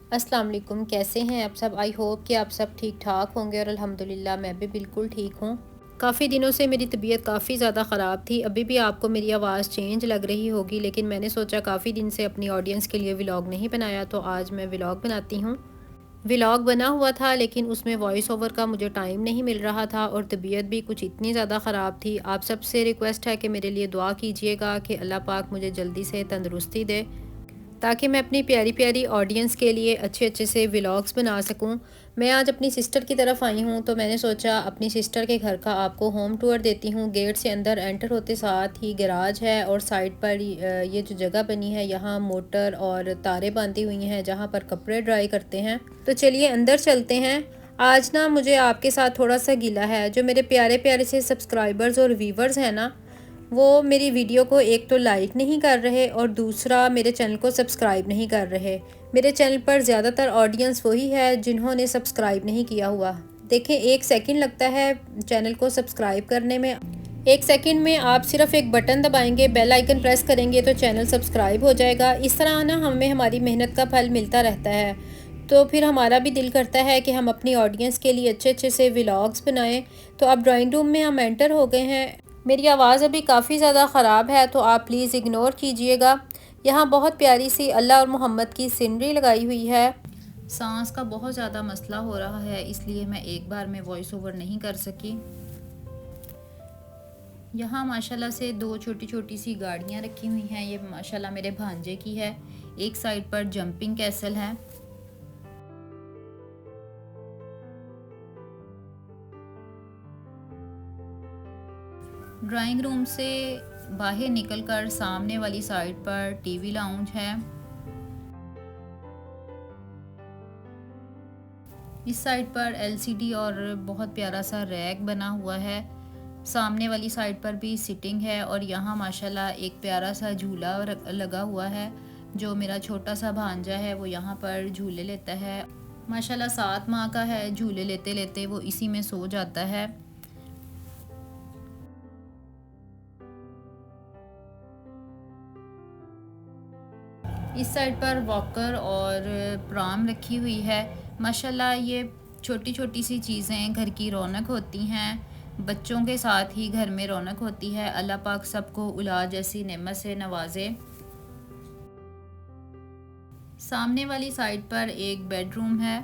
अस्सलाम वालेकुम। कैसे हैं आप सब? आई होप कि आप सब ठीक ठाक होंगे और अल्हम्दुलिल्लाह मैं भी बिल्कुल ठीक हूँ। काफ़ी दिनों से मेरी तबीयत काफ़ी ज़्यादा ख़राब थी। अभी भी आपको मेरी आवाज़ चेंज लग रही होगी, लेकिन मैंने सोचा काफ़ी दिन से अपनी ऑडियंस के लिए व्लॉग नहीं बनाया, तो आज मैं व्लॉग बनाती हूँ। व्लॉग बना हुआ था लेकिन उसमें वॉइस ओवर का मुझे टाइम नहीं मिल रहा था और तबीयत भी कुछ इतनी ज़्यादा ख़राब थी। आप सबसे रिक्वेस्ट है कि मेरे लिए दुआ कीजिएगा कि अल्लाह पाक मुझे जल्दी से तंदुरुस्ती दे, ताकि मैं अपनी प्यारी प्यारी ऑडियंस के लिए अच्छे अच्छे से व्लॉग्स बना सकूं। मैं आज अपनी सिस्टर की तरफ आई हूं, तो मैंने सोचा अपनी सिस्टर के घर का आपको होम टूर देती हूं। गेट से अंदर एंटर होते साथ ही गैराज है और साइड पर ये जो जगह बनी है, यहाँ मोटर और तारें बांधी हुई हैं जहाँ पर कपड़े ड्राई करते हैं। तो चलिए अंदर चलते हैं। आज ना मुझे आपके साथ थोड़ा सा गिला है। जो मेरे प्यारे प्यारे से सब्सक्राइबर्स और व्यूवर्स हैं ना, वो मेरी वीडियो को एक तो लाइक नहीं कर रहे और दूसरा मेरे चैनल को सब्सक्राइब नहीं कर रहे। मेरे चैनल पर ज़्यादातर ऑडियंस वही है जिन्होंने सब्सक्राइब नहीं किया हुआ। देखें, 1 सेकंड लगता है चैनल को सब्सक्राइब करने में। 1 सेकंड में आप सिर्फ एक बटन दबाएंगे, बेल आइकन प्रेस करेंगे तो चैनल सब्सक्राइब हो जाएगा। इस तरह ना हमें हमारी मेहनत का फल मिलता रहता है। तो फिर हमारा भी दिल करता है कि हम अपनी ऑडियंस के लिए अच्छे अच्छे से व्लॉग्स बनाएं। तो अब ड्राइंग रूम में हम एंटर हो गए हैं। मेरी आवाज़ अभी काफ़ी ज़्यादा ख़राब है, तो आप प्लीज़ इग्नोर कीजिएगा। यहाँ बहुत प्यारी सी अल्लाह और मोहम्मद की सीनरी लगाई हुई है। सांस का बहुत ज़्यादा मसला हो रहा है, इसलिए मैं एक बार में वॉइस ओवर नहीं कर सकी। यहाँ माशाल्लाह से 2 छोटी छोटी सी गाड़ियाँ रखी हुई हैं। ये माशाल्लाह मेरे भांजे की है। एक साइड पर जंपिंग कैसल है। ड्राइंग रूम से बाहर निकलकर सामने वाली साइड पर टीवी लाउंज है। इस साइड पर एलसीडी और बहुत प्यारा सा रैक बना हुआ है। सामने वाली साइड पर भी सिटिंग है और यहाँ माशाल्लाह एक प्यारा सा झूला लगा हुआ है। जो मेरा छोटा सा भांजा है वो यहाँ पर झूले लेता है। माशाल्लाह 7 माह का है। झूले लेते लेते वो इसी में सो जाता है। इस साइड पर वॉकर और प्राम रखी हुई है। माशाल्लाह ये छोटी छोटी सी चीज़ें घर की रौनक होती हैं। बच्चों के साथ ही घर में रौनक होती है। अल्लाह पाक सबको औलाद जैसी नेमत से नवाजे। सामने वाली साइड पर एक बेडरूम है।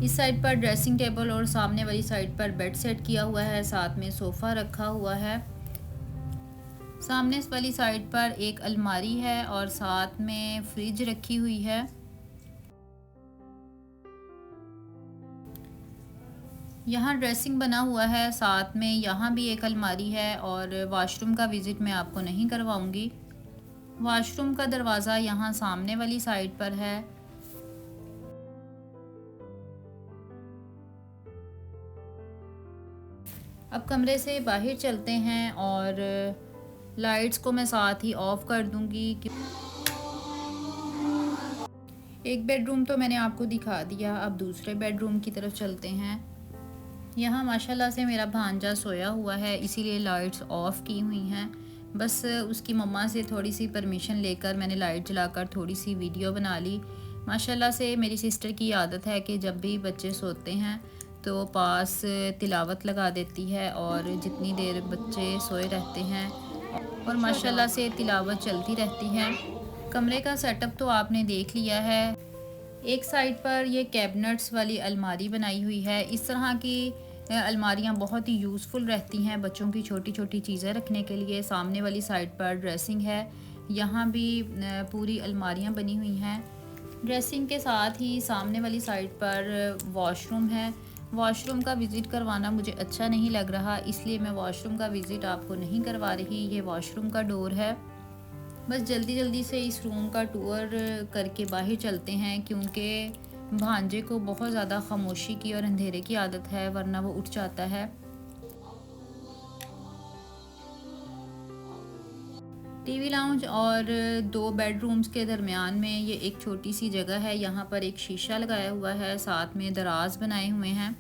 इस साइड पर ड्रेसिंग टेबल और सामने वाली साइड पर बेड सेट किया हुआ है। साथ में सोफ़ा रखा हुआ है। सामने वाली साइड पर एक अलमारी है और साथ में फ्रिज रखी हुई है। यहाँ ड्रेसिंग बना हुआ है। साथ में यहाँ भी एक अलमारी है और वॉशरूम का विज़िट मैं आपको नहीं करवाऊंगी। वॉशरूम का दरवाज़ा यहाँ सामने वाली साइड पर है। अब कमरे से बाहर चलते हैं और लाइट्स को मैं साथ ही ऑफ कर दूंगी। एक बेडरूम तो मैंने आपको दिखा दिया। अब दूसरे बेडरूम की तरफ चलते हैं। यहाँ माशाल्लाह से मेरा भांजा सोया हुआ है, इसीलिए लाइट्स ऑफ की हुई हैं। बस उसकी मम्मा से थोड़ी सी परमिशन लेकर मैंने लाइट जलाकर थोड़ी सी वीडियो बना ली। माशाल्लाह से मेरी सिस्टर की आदत है कि जब भी बच्चे सोते हैं तो पास तिलावत लगा देती है और जितनी देर बच्चे सोए रहते हैं और माशाल्लाह से तिलावत चलती रहती है। कमरे का सेटअप तो आपने देख लिया है। एक साइड पर ये कैबिनेट्स वाली अलमारी बनाई हुई है। इस तरह की अलमारियाँ बहुत ही यूज़फुल रहती हैं बच्चों की छोटी छोटी चीज़ें रखने के लिए। सामने वाली साइड पर ड्रेसिंग है। यहाँ भी पूरी अलमारियाँ बनी हुई हैं। ड्रेसिंग के साथ ही सामने वाली साइड पर वॉशरूम है। वॉशरूम का विज़िट करवाना मुझे अच्छा नहीं लग रहा, इसलिए मैं वॉशरूम का विज़िट आपको नहीं करवा रही। ये वॉशरूम का डोर है। बस जल्दी जल्दी से इस रूम का टूर करके बाहर चलते हैं, क्योंकि भांजे को बहुत ज़्यादा खामोशी की और अंधेरे की आदत है, वरना वो उठ जाता है। टीवी लाउंज और 2 बेडरूम्स के दरमियान में ये एक छोटी सी जगह है। यहाँ पर एक शीशा लगाया हुआ है, साथ में दराज बनाए हुए हैं।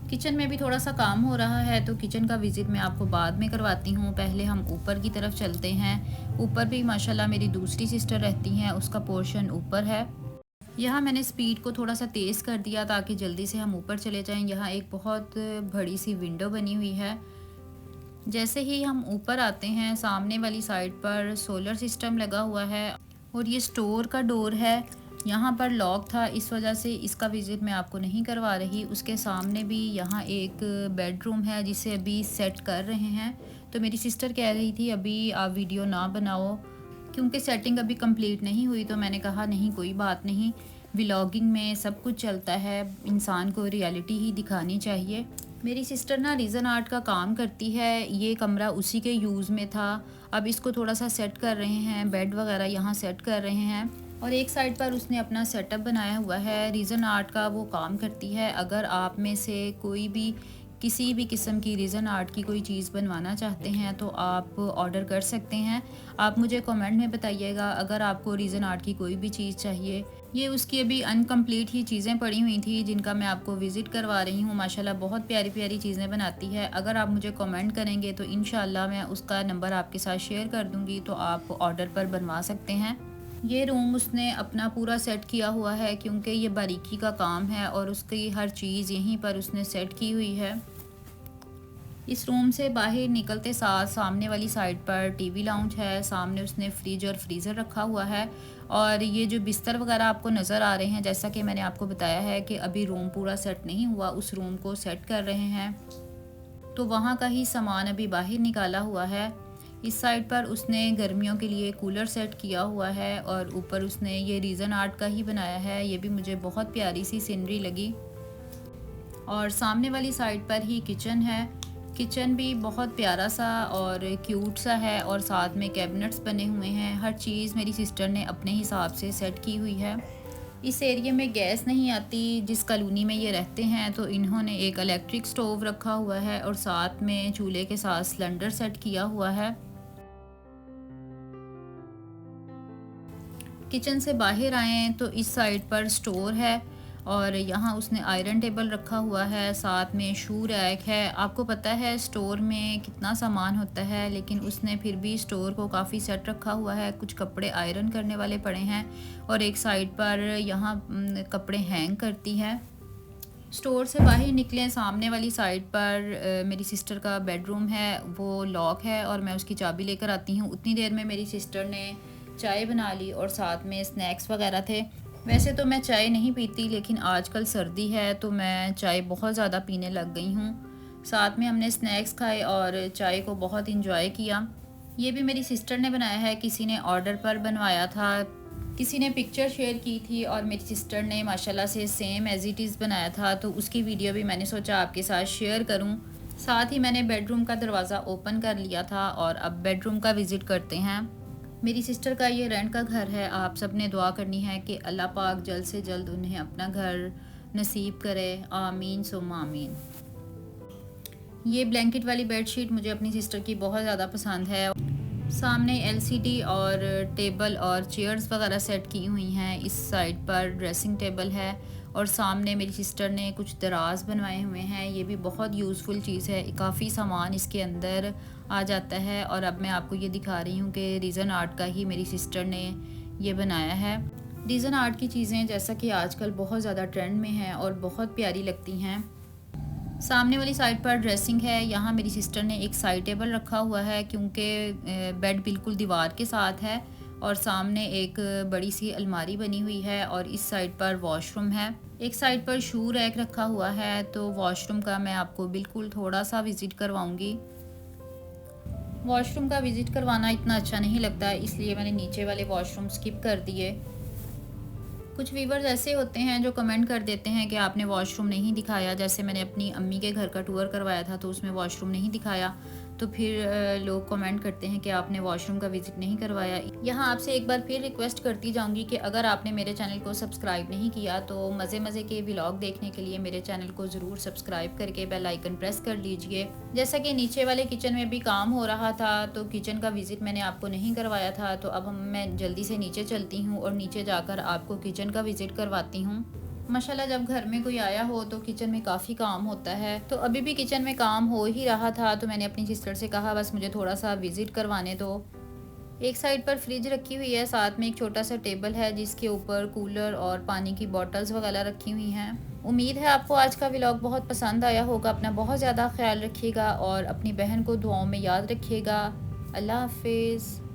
किचन में भी थोड़ा सा काम हो रहा है, तो किचन का विज़िट मैं आपको बाद में करवाती हूँ। पहले हम ऊपर की तरफ चलते हैं। ऊपर भी माशाल्लाह मेरी दूसरी सिस्टर रहती हैं, उसका पोर्शन ऊपर है। यहाँ मैंने स्पीड को थोड़ा सा तेज़ कर दिया ताकि जल्दी से हम ऊपर चले जाएं। यहाँ एक बहुत बड़ी सी विंडो बनी हुई है। जैसे ही हम ऊपर आते हैं, सामने वाली साइड पर सोलर सिस्टम लगा हुआ है और ये स्टोर का डोर है। यहाँ पर लॉक था, इस वजह से इसका विज़िट मैं आपको नहीं करवा रही। उसके सामने भी यहाँ एक बेडरूम है जिसे अभी सेट कर रहे हैं। तो मेरी सिस्टर कह रही थी अभी आप वीडियो ना बनाओ, क्योंकि सेटिंग अभी कंप्लीट नहीं हुई। तो मैंने कहा नहीं, कोई बात नहीं, व्लॉगिंग में सब कुछ चलता है, इंसान को रियलिटी ही दिखानी चाहिए। मेरी सिस्टर ना रीज़न आर्ट का काम करती है, ये कमरा उसी के यूज़ में था। अब इसको थोड़ा सा सेट कर रहे हैं, बेड वगैरह यहाँ सेट कर रहे हैं। और एक साइड पर उसने अपना सेटअप बनाया हुआ है, रीज़न आर्ट का वो काम करती है। अगर आप में से कोई भी किसी भी किस्म की रीज़न आर्ट की कोई चीज़ बनवाना चाहते हैं तो आप ऑर्डर कर सकते हैं। आप मुझे कमेंट में बताइएगा अगर आपको रीज़न आर्ट की कोई भी चीज़ चाहिए। ये उसकी अभी अनकम्प्लीट ही चीज़ें पड़ी हुई थी जिनका मैं आपको विज़िट करवा रही हूँ। माशाल्लाह बहुत प्यारी प्यारी चीज़ें बनाती है। अगर आप मुझे कमेंट करेंगे तो इंशाल्लाह मैं उसका नंबर आपके साथ शेयर कर दूँगी, तो आप ऑर्डर पर बनवा सकते हैं। ये रूम उसने अपना पूरा सेट किया हुआ है, क्योंकि ये बारीकी का काम है और उसकी हर चीज़ यहीं पर उसने सेट की हुई है। इस रूम से बाहर निकलते साथ सामने वाली साइड पर टीवी लाउंज है, सामने उसने फ्रिज और फ्रीज़र रखा हुआ है। और ये जो बिस्तर वगैरह आपको नज़र आ रहे हैं, जैसा कि मैंने आपको बताया है कि अभी रूम पूरा सेट नहीं हुआ, उस रूम को सेट कर रहे हैं। तो वहाँ का ही सामान अभी बाहर निकाला हुआ है। इस साइड पर उसने गर्मियों के लिए कूलर सेट किया हुआ है और ऊपर उसने ये रीज़न आर्ट का ही बनाया है। ये भी मुझे बहुत प्यारी सी सीनरी लगी। और सामने वाली साइड पर ही किचन है। किचन भी बहुत प्यारा सा और क्यूट सा है और साथ में कैबिनेट्स बने हुए हैं। हर चीज़ मेरी सिस्टर ने अपने हिसाब से सेट की हुई है। इस एरिया में गैस नहीं आती जिस कॉलोनी में ये रहते हैं, तो इन्होंने एक इलेक्ट्रिक स्टोव रखा हुआ है और साथ में चूल्हे के साथ सिलेंडर सेट किया हुआ है। किचन से बाहर आएँ तो इस साइड पर स्टोर है और यहाँ उसने आयरन टेबल रखा हुआ है, साथ में शू रैक है। आपको पता है स्टोर में कितना सामान होता है, लेकिन उसने फिर भी स्टोर को काफ़ी सेट रखा हुआ है। कुछ कपड़े आयरन करने वाले पड़े हैं और एक साइड पर यहाँ कपड़े हैंग करती है। स्टोर से बाहर निकलें, सामने वाली साइड पर मेरी सिस्टर का बेडरूम है, वो लॉक है और मैं उसकी चाबी लेकर आती हूँ। उतनी देर में मेरी सिस्टर ने चाय बना ली और साथ में स्नैक्स वगैरह थे। वैसे तो मैं चाय नहीं पीती, लेकिन आजकल सर्दी है तो मैं चाय बहुत ज़्यादा पीने लग गई हूँ। साथ में हमने स्नैक्स खाए और चाय को बहुत इंजॉय किया। ये भी मेरी सिस्टर ने बनाया है, किसी ने ऑर्डर पर बनवाया था, किसी ने पिक्चर शेयर की थी और मेरी सिस्टर ने माशाल्लाह से सेम एज़ इट इज़ बनाया था, तो उसकी वीडियो भी मैंने सोचा आपके साथ शेयर करूँ। साथ ही मैंने बेडरूम का दरवाज़ा ओपन कर लिया था और अब बेडरूम का विज़िट करते हैं। मेरी सिस्टर का ये रेंट का घर है। आप सब ने दुआ करनी है कि अल्लाह पाक जल्द से जल्द उन्हें अपना घर नसीब करे, आमीन सुम्मा आमीन। ये ब्लैंकेट वाली बेडशीट मुझे अपनी सिस्टर की बहुत ज़्यादा पसंद है। सामने एलसीडी और टेबल और चेयर्स वगैरह सेट की हुई हैं। इस साइड पर ड्रेसिंग टेबल है और सामने मेरी सिस्टर ने कुछ दराज बनवाए हुए हैं। ये भी बहुत यूज़फुल चीज़ है, काफ़ी सामान इसके अंदर आ जाता है। और अब मैं आपको ये दिखा रही हूँ कि रीज़न आर्ट का ही मेरी सिस्टर ने ये बनाया है। रीज़न आर्ट की चीज़ें जैसा कि आजकल बहुत ज़्यादा ट्रेंड में हैं और बहुत प्यारी लगती हैं। सामने वाली साइड पर ड्रेसिंग है। यहाँ मेरी सिस्टर ने एक साइड टेबल रखा हुआ है, क्योंकि बेड बिल्कुल दीवार के साथ है और सामने एक बड़ी सी अलमारी बनी हुई है और इस साइड पर वॉशरूम है। एक साइड पर शू रैक रखा हुआ है, तो वॉशरूम का मैं आपको बिल्कुल थोड़ा सा विज़िट करवाऊँगी। वॉशरूम का विज़िट करवाना इतना अच्छा नहीं लगता, इसलिए मैंने नीचे वाले वॉशरूम स्किप कर दिए। कुछ व्यूवर्स ऐसे होते हैं जो कमेंट कर देते हैं कि आपने वॉशरूम नहीं दिखाया। जैसे मैंने अपनी अम्मी के घर का टूर करवाया था तो उसमें वॉशरूम नहीं दिखाया, तो फिर लोग कमेंट करते हैं कि आपने वॉशरूम का विज़िट नहीं करवाया। यहाँ आपसे एक बार फिर रिक्वेस्ट करती जाऊँगी कि अगर आपने मेरे चैनल को सब्सक्राइब नहीं किया तो मज़े मज़े के व्लॉग देखने के लिए मेरे चैनल को ज़रूर सब्सक्राइब करके बेल आइकन प्रेस कर लीजिए। जैसा कि नीचे वाले किचन में भी काम हो रहा था, तो किचन का विज़िट मैंने आपको नहीं करवाया था, तो अब मैं जल्दी से नीचे चलती हूँ और नीचे जाकर आपको किचन का विज़िट करवाती हूँ। माशाल्लाह जब घर में कोई आया हो तो किचन में काफ़ी काम होता है, तो अभी भी किचन में काम हो ही रहा था तो मैंने अपनी सिस्टर से कहा बस मुझे थोड़ा सा विज़िट करवाने दो। एक साइड पर फ्रिज रखी हुई है, साथ में एक छोटा सा टेबल है जिसके ऊपर कूलर और पानी की बॉटल्स वगैरह रखी हुई हैं। उम्मीद है आपको आज का व्लॉग बहुत पसंद आया होगा। अपना बहुत ज़्यादा ख्याल रखिएगा और अपनी बहन को दुआओं में याद रखिएगा। अल्लाह हाफिज़।